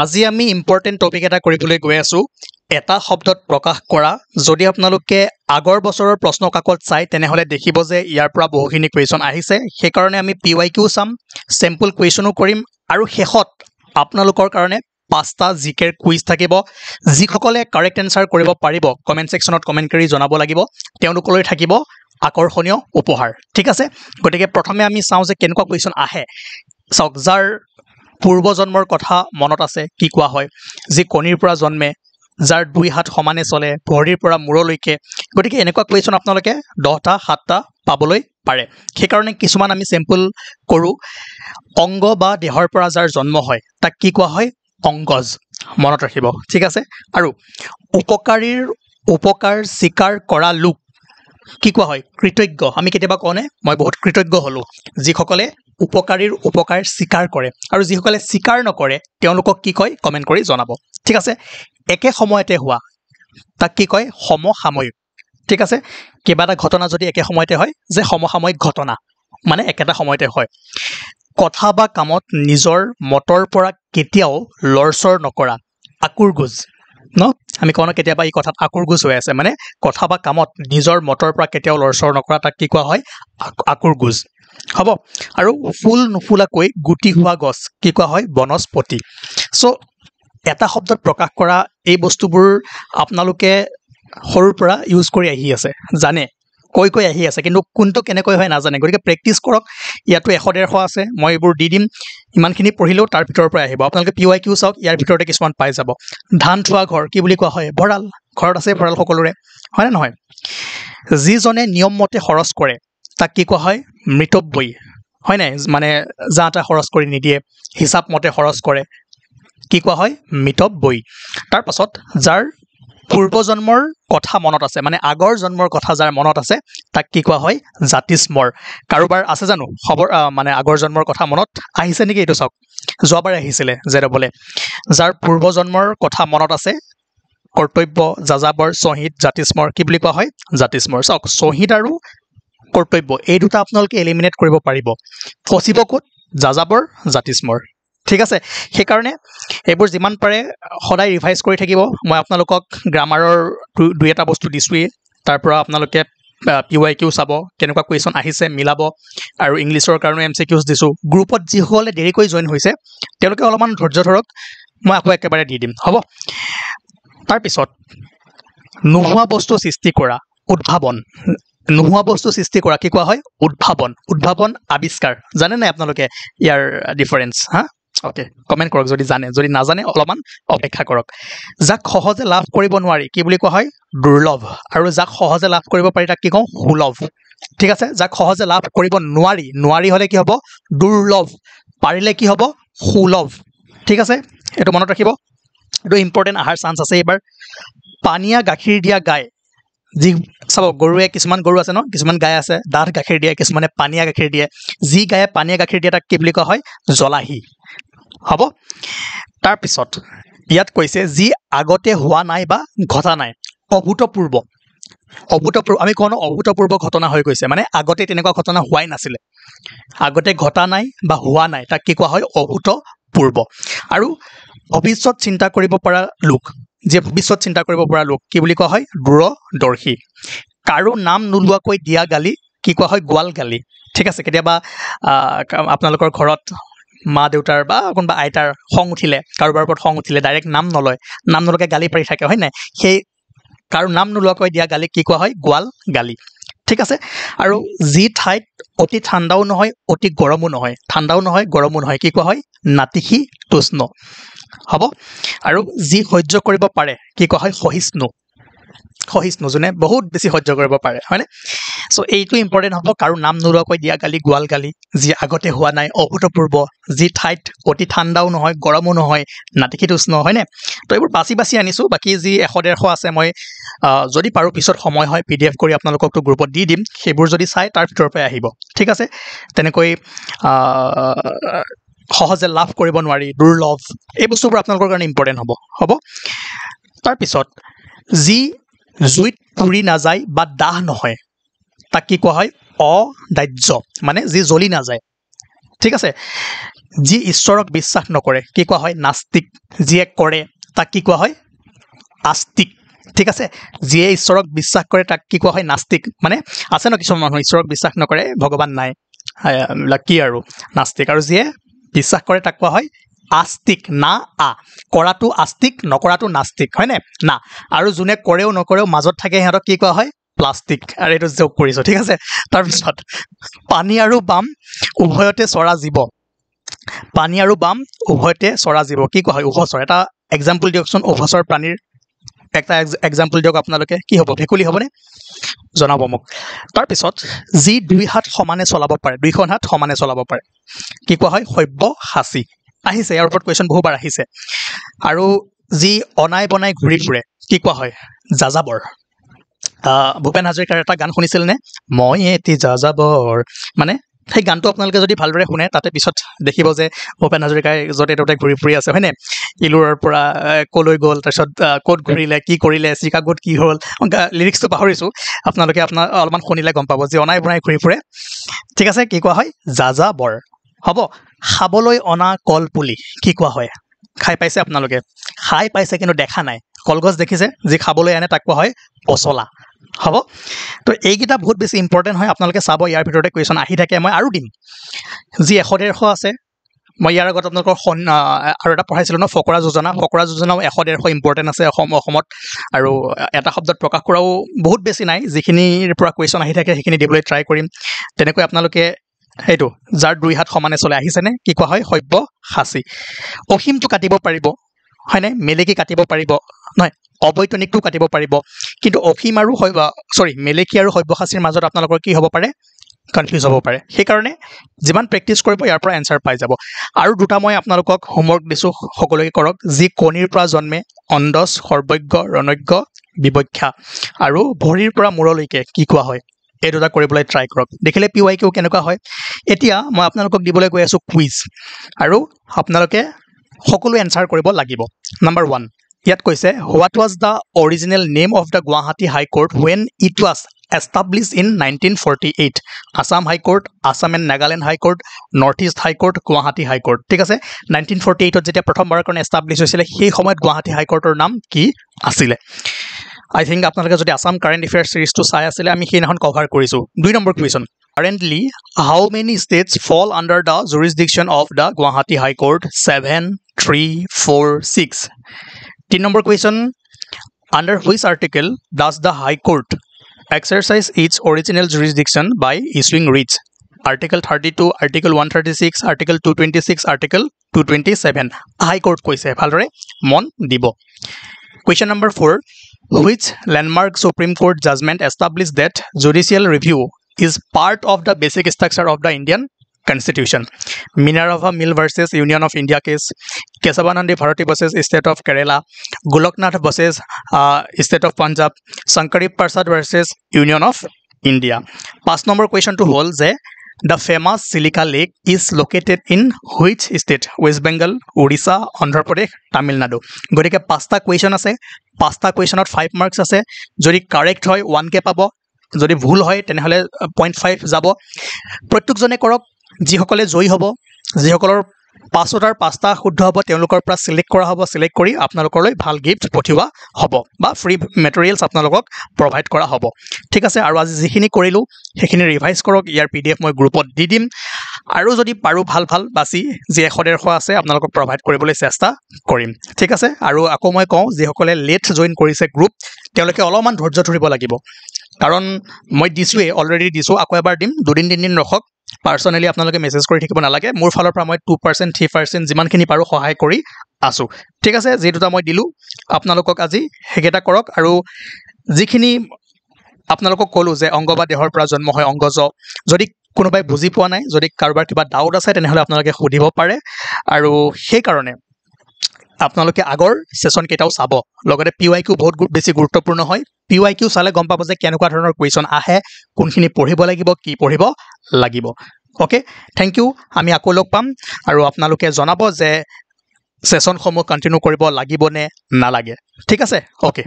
আজি আমি important topic এটা কৰিবলৈ গৈ আছো এটা শব্দত প্ৰকাশ কৰা যদি আপোনালোকে আগৰ বছৰৰ প্ৰশ্ন কাকত চাই তেনেহলে দেখিব যে ইয়াৰ পৰা বহুখিনি কুৱেশ্যন আহিছে সেই কাৰণে আমি PYQ চাম চেম্পল কুৱেশ্যনো কৰিম আৰু শেষত আপোনালোকৰ কাৰণে পাঁচটা জিকেৰ কুইজ থাকিব যিসকলে কাৰেক্ট এনসাৰ কৰিব পাৰিব কমেন্ট সেকশনত কমেন্ট কৰি জনাব লাগিব তেওঁলোকলৈ থাকিব আকৰ্ষণীয় উপহাৰ ঠিক আছে গতিকে প্ৰথমে আমি চাওঁ যে কেনেকুৱা কুৱেশ্যন আহে চাওক যাৰ পূৰ্বজন্মৰ কথা মনত আছে কি কোৱা হয় যি কণীৰ পৰা জন্মে যাৰ দুই হাত সমানে চলে ভৰিৰ পৰা মূৰলৈকে গতিকে এনেকুৱা কুৱেশ্যন আপোনালোকে 10টা 7টা পাবলৈ পাৰে সেই কাৰণে কিছুমান আমি চেম্পল কৰো অংগ বা দেহৰ পৰা যাৰ জন্ম হয় তাক কি কোৱা হয় অংগজ মনত ৰাখিব ঠিক আছে আৰু উপকাৰীৰ উপকাৰ স্বীকাৰ কৰা লোক কি কোৱা হয় কৃতজ্ঞ আমি কেতিয়াবা কোনে মই বহুত কৃতজ্ঞ হলো যিসকলে উপকাৰীৰ উপকাৰ স্বীকাৰ কৰে আৰু যিসকলে স্বীকাৰ নকৰে তেওঁলোকক কি কয় কমেন্ট কৰি জনাব ঠিক আছে একে সময়তে হোৱা তাক কি কয় সমসাময়িক ঠিক আছে কিবা এটা ঘটনা যদি একে সময়তে হয় যে সমসাময়িক ঘটনা মানে একেটা সময়তে হয় কথা বা কামত নিজৰ মতৰ পৰা কেতিয়াও লৰচৰ নকৰা আকুৰগুজ ন আমি কোন কেতিয়াবা এই কথাত আকুৰগুজ হৈ আছে মানে কথা বা কামত নিজৰ মতৰ পৰা কেতিয়াও লৰচৰ নকৰা তাক কি কোৱা হয় আকুৰগুজ হ'ব আৰু ফুল নুফুলাকৈ গুটি হোৱা গছ কি কোৱা হয় বনস্পতি সো এটা শব্দত প্ৰকাশ কৰা এই বস্তুবোৰ আপোনালোকে সৰুৰ পৰা ইউজ কৰি আহি আছে জানে কৈ আহি আছে কিন্তু কোনটো কেনেকৈ হয় নাজানে গতিকে প্ৰেক্টিস কৰক ইয়াতো 100-150 আছে মই এইবোৰ দি দিম ইমানখিনি পঢ়িলেও তাৰ ভিতৰৰ পৰা আহিব আপোনালোকে PYQ চাওক ইয়াৰ ভিতৰতে কিছুমান পাই যাব ধান থোৱা ঘৰ কি বুলি কোৱা হয় ভঁৰাল ঘৰত আছে ভঁৰাল সকলোৰে হয় না নহয় যিজনে নিয়ম মতে খৰচ কৰে তাক কি কোৱা হয় মৃতব্যয়ী হয় নাই মানে যাটা খৰচ কৰি নিদিয়ে হিচাপ মতে খৰচ কৰে কি কোৱা হয় মৃতব্যয়ী তাৰ পাছত যাৰ পূৰ্বজন্মৰ কথা মনত আছে মানে আগৰ জন্মৰ কথা যাৰ মনত আছে তাক কি কোৱা হয় জাতিস্মৰ কাৰোবাৰ আছে জানো খবৰ মানে আগৰ জন্মৰ কথা মনত আহিছে নেকি এটো চাওক যোৱাবাৰ আহিছিলে যেৰবলে যাৰ পূৰ্বজন্মৰ কথা মনত আছে কৰ্তব্য যাযাবৰ শহীদ জাতিস্মৰ কি বুলি কোৱা হয় জাতিস্মৰ চাওক শহীদ আৰু কৰ্তব্য এই দুটা আপোনালোকে এলিমিনেট কৰিব পাৰিব ফচিব ক'ত যাযাবৰ জাতিস্মৰ ঠিক আছে সেই কাৰণে এইবোৰ যিমান পাৰে সদায় ৰিভাইজ কৰি থাকিব মই আপোনালোকক গ্ৰামাৰৰ দুই এটা বস্তু দিছোই তাৰ পৰা আপোনালোকে PYQ চাব কেনেকুৱা কুৱেশ্যন আহিছে মিলাব আৰু ইংলিছৰ কাৰণে MCQs দিছো গ্ৰুপত যিসকলে দেৰিকৈ জয়েন হৈছে তেওঁলোকে অলপমান ধৈৰ্য ধৰক মই আকৌ একেবাৰে দি দিম হ'ব তাৰ পিছত নোহোৱা বস্তু সৃষ্টি কৰা উদ্ভাৱন নোহোৱা বস্তু সৃষ্টি কৰা কি কোৱা হয় উদ্ভাৱন আৱিষ্কাৰ জানে নাই আপোনালোকে ইয়াৰ ডিফাৰেন্স হা ওকে কমেন্ট কৰক যদি জানে যদি নাজানে অলপমান অপেক্ষা কৰক যাক সহজে লাভ কৰিব নোৱাৰি কি বুলি কোৱা হয় দুৰ্লভ আৰু যাক সহজে লাভ কৰিব পাৰি তাক কি কওঁ সুলভ ঠিক আছে যাক সহজে লাভ কৰিব নোৱাৰি হলে কি হ'ব দুৰ্লভ পাৰিলে কি হ'ব সুলভ ঠিক আছে এটো মনত ৰাখিব এটো ইম্পৰ্টেন্ট আহাৰ চান্স আছে এবাৰ পানীয়া গাখীৰ দিয়া গায় যি চাব গৰুৱে কিছুমান গৰু আছে ন কিছুমান গায় আছে ডাঠ গাখীৰ দিয়ে কিছুমানে পানীয়া গাখীৰ দিয়ে যি গায়ে পানীয়া গাখীৰ দিয়ে তাক কি বুলি কোৱা হয় জলাহী হ'ব তাৰ পিছত ইয়াত কৈছে যি আগতে হোৱা নাই বা ঘটা নাই অভূতপূৰ্ব আমি কোন অভূতপূৰ্ব ঘটনা হৈ গৈছে মানে আগতে তেনেকুৱা ঘটনা হোৱাই নাছিলে আগতে ঘটা নাই বা হোৱা নাই তাক কি কোৱা হয় অভূতপূৰ্ব আৰু ভৱিষ্যত চিন্তা কৰিব পৰা লোক যে ভৱিষ্যত চিন্তা কৰিব পৰা লোক কি বুলি কোৱা হয় দূৰদৰ্শী কাৰো নাম নোলোৱাকৈ দিয়া গালি কি কোৱা হয় গোৱাল গালি ঠিক আছে কেতিয়াবা আপোনালোকৰ ঘৰত মা দেউতাৰ বা কোনবা আইতাৰ খং উঠিলে কাৰোবাৰ ওপৰত খং উঠিলে ডাইৰেক্ট নাম নলকে গালি পাৰি থাকে হয় নাই সেই কাৰো নাম নোলোৱাকৈ দিয়া গালি কি কোৱা হয় গোৱাল গালি ঠিক আছে আৰু যি ঠাইত অতি ঠাণ্ডাও নহয় অতি গৰমো নহয় গৰমো নহয় কি কোৱা হয় নাতিশীতোষ্ণ হ'ব আৰু যি সহ্য কৰিব পাৰে কি কোৱা হয় সহিষ্ণু যোনে বহুত বেছি সহ্য কৰিব পাৰে হয়নে সো এইটো ইম্পৰ্টেন্ট হ'ব কাৰো নাম নোলোৱাকৈ দিয়া গালি গোৱাল গালি যি আগতে হোৱা নাই অভূতপূৰ্ব যি ঠাইত অতি ঠাণ্ডাও নহয় গৰমো নহয় নাতিশীতোষ্ণ হয়নে তো এইবোৰ বাছি আনিছো বাকি যি 100-150 আছে মই যদি পাৰো পিছত সময় হয় PDF কৰি আপোনালোকক তো গ্ৰুপত দি দিম সেইবোৰ যদি চাই তাৰ ভিতৰৰ পৰা আহিব ঠিক আছে তেনেকৈ সহজে লাভ কৰিব নোৱাৰি দুৰ্লভ এই বস্তুবোৰ আপোনালোকৰ কাৰণে ইম্পৰ্টেন্ট হ'ব তাৰ পিছত যি জুইত পুৰি নাযায় বা দাহ নহয় তাক কি কোৱা হয় অদাহ্য মানে যি জ্বলি নাযায় ঠিক আছে যি ঈশ্বৰক বিশ্বাস নকৰে কি কোৱা হয় নাস্তিক যিয়ে কৰে তাক কি কোৱা হয় আস্তিক ঠিক আছে যিয়ে ঈশ্বৰক বিশ্বাস কৰে তাক কি কোৱা হয় নাস্তিক মানে আছে ন কিছুমান মানুহ ঈশ্বৰক বিশ্বাস নকৰে ভগৱান নাই কি আৰু নাস্তিক আৰু যিয়ে বিশ্বাস কৰে তাক কোৱা হয় আস্তিক না কৰাটো আস্তিক নকৰাটো নাস্তিক হয়নে না আৰু যোনে কৰেও নকৰেও মাজত থাকে সিহঁতক কি কোৱা হয় প্লাষ্টিক আৰু এইটো যোগ কৰিছো ঠিক আছে তাৰপিছত পানী আৰু বাম উভয়তে চৰা জীৱ পানী আৰু বাম উভয়তে চৰা জীৱ কি কোৱা হয় উভচৰ এটা এক্সাম্পল দিয়কচোন উভচৰ প্ৰাণীৰ একটা এক্সাম্পল দিয়ক আপোনালোকে কি হ'ব ভেকুলী হ'বনে জনাব মোক তাৰপিছত যি দুই হাত সমানে চলাব পাৰে দুইখন হাত সমানে চলাব পাৰে কি কোৱা হয় সব্যসাচী আহিছে ইয়াৰ ওপৰত কুৱেশ্যন বহুবাৰ আহিছে আৰু যি অনাই বনাই ঘূৰি ফুৰে কি কোৱা হয় যাযাবৰ ভূপেন হাজৰিকাৰ এটা গান শুনিছিল নে মই এটি যাযাবৰ মানে সেই গানটো আপোনালোকে যদি ভালদৰে শুনে তাতে পিছত দেখিব যে ভূপেন হাজৰিকাই য'তে ত'তে ঘূৰি ফুৰি আছে হয়নে ইলুৰৰ পৰা কলৈ গ'ল তাৰপিছত ক'ত ঘূৰিলে কি কৰিলে চিকাগোত কি হ'ল লিৰিক্সটো পাহৰিছোঁ আপোনালোকে অলপমান শুনিলে গম পাব যে অনাই বনাই ঘূৰি ফুৰে ঠিক আছে কি কোৱা হয় যাযাবৰ হ'ব খাবলৈ অনা কলপুলি কি কোৱা হয় খাই পাইছে আপোনালোকে খাই পাইছে কিন্তু দেখা নাই কলগছ দেখিছে যি খাবলৈ আনে তাক কোৱা হয় পচলা হ'ব তো এইকেইটা বহুত বেছি ইম্পৰ্টেণ্ট হয় আপোনালোকে চাব ইয়াৰ ভিতৰতে কুৱেশ্যন আহি থাকে মই আৰু দিম যি 100-150 আছে মই ইয়াৰ আগত আপোনালোকৰ আৰু এটা পঢ়াইছিলোঁ ন ফকৰা যোজনাও 100-150 ইম্পৰ্টেণ্ট আছে অসমত আৰু এটা শব্দত প্ৰকাশ কৰাও বহুত বেছি নাই যিখিনিৰ পৰা কুৱেশ্যন আহি থাকে সেইখিনি দিবলৈ ট্ৰাই কৰিম তেনেকৈ আপোনালোকে সেইটো যাৰ দুই হাত সমানে চলে আহিছেনে কি কোৱা হয় সব্যসাচী অসীমটো কাটিব পাৰিব হয়নে মেলেকি কাটিব পাৰিব নহয় অবৈতনিকটো কাটিব পাৰিব কিন্তু অসীম আৰু মেলেকি আৰু সব্যসাচীৰ মাজত আপোনালোকৰ কি হ'ব পাৰে কনফিউজ হ'ব পাৰে সেইকাৰণে যিমান প্ৰেক্টিছ কৰিব ইয়াৰ পৰা এনচাৰ পাই যাব আৰু দুটা মই আপোনালোকক হোমৱৰ্ক দিছোঁ সকলোকে কৰক যি কণীৰ পৰা জন্মে অণ্ডজ সৰ্বজ্ঞ ৰণজ্ঞ বিবক্ষা আৰু ভৰিৰ পৰা মূৰলৈকে কি কোৱা হয় এই দুটা কৰিবলৈ ট্ৰাই কৰক দেখিলে PYQ কেনেকুৱা হয় এতিয়া মই আপোনালোকক দিবলৈ গৈ আছোঁ কুইজ আৰু আপোনালোকে সকলো এনচাৰ কৰিব লাগিব নাম্বাৰ 1 ইয়াত কৈছে what was the original name of the Guwahati high court when it was established in 1948 Assam High Court Assam and Nagaland High Court North East High Court Guwahati High Court ঠিক আছে 1948 যেতিয়া প্ৰথমবাৰৰ কাৰণে establish হৈছিল সেই সময়ত গুৱাহাটী হাই কোৰ্টৰ নাম কি আছিল I think আপোনালোকে যদি আসাম কাৰেণ্ট এফেয়াৰ্ছ সিৰিজটো চাই আছিলে আমি সেইদিনাখন কভাৰ কৰিছোঁ 2 number question currently how many states fall under the jurisdiction of the Guwahati High Court 7 3 4 6 3 number question under which article does the High Court exercise its original jurisdiction by issuing writs article 32 article 136 article 226 article 227 High Court কৈছে ভালদৰে মন দিব question number 4 which landmark Supreme Court judgment established that judicial review is part of the basic structure of the Indian Constitution Minerva Mill versus Union of India case Kesavanandi Bharati versus State of Kerala Goloknath versus State of Punjab Sankari Prasad versus Union of India 5 number question to hold যে the famous Silica Lake is located in which state West Bengal Odisha Andhra Pradesh Tamil Nadu গতিকে 5টা question আছে 5টা কুৱেশ্যনত 5 marks আছে যদি correct হয় 1 কে পাব যদি ভুল হয় তেনেহলে 0.5 যাব প্ৰত্যেকজনে কৰক যিসকলে জয়ী হ'ব যিসকলৰ 5টা শুদ্ধ হ'ব তেওঁলোকৰ পৰা সিলেক্ট কৰা হ'ব সিলেক্ট কৰি আপোনালোকলৈ ভাল গিফ্ট পঠিওৱা হ'ব বা ফ্ৰী মেটেৰিয়েলছ আপোনালোকক প্ৰভাইড কৰা হ'ব ঠিক আছে আৰু আজি যিখিনি কৰিলো সেইখিনি ৰিভাইজ কৰক ইয়াৰ PDF মই গ্ৰুপত দি দিম আৰু যদি পাৰো ভাল বাছি যে 100-150 আছে আপোনালোকক প্ৰভাইড কৰিবলৈ চেষ্টা কৰিম ঠিক আছে আৰু আকৌ মই কওঁ যিসকলে লেট জয়েন কৰিছে গ্ৰুপ তেওঁলোকে অলপমান ধৈৰ্য ধৰিব লাগিব কাৰণ মই দিছোৱে অলৰেডি দিছো আকৌ এবাৰ দিম 2-3 দিন ৰখক পাৰ্সোনালি আপোনালোকে মেছেজ কৰি থাকিব নালাগে মোৰ ফালৰ পৰা মই 2% 3% যিমানখিনি পাৰো সহায় কৰি আছো ঠিক আছে যে দুটা মই দিলো আপোনালোকক আজি হেগেটা কৰক আৰু যিখিনি আপোনালোকক কলো যে অংগ বা দেহৰ পৰা জন্ম হয় অংগজ যদি কোনোবাই বুজি পোৱা নাই যদি কাৰোবাৰ কিবা ডাউট আছে তেনেহলে আপোনালোকে সুধিব পাৰে আৰু সেই কাৰণে আপোনালোকে আগৰ সেশন কেটাও চাব লগতে PYQ বহুত বেছি গুৰুত্বপূৰ্ণ হয় PYQ চালে গম পাব যে কেনেকুৱা ধৰণৰ কুৱেশ্যন আহে কোনখিনি পঢ়িব লাগিব কি পঢ়িব লাগিব ওকে থ্যাংক ইউ আমি আকৌ লগ পাম আৰু আপোনালোকে জনাব যে সেশনসমূহ কন্টিনিউ কৰিব লাগিব নে নালাগে ঠিক আছে ওকে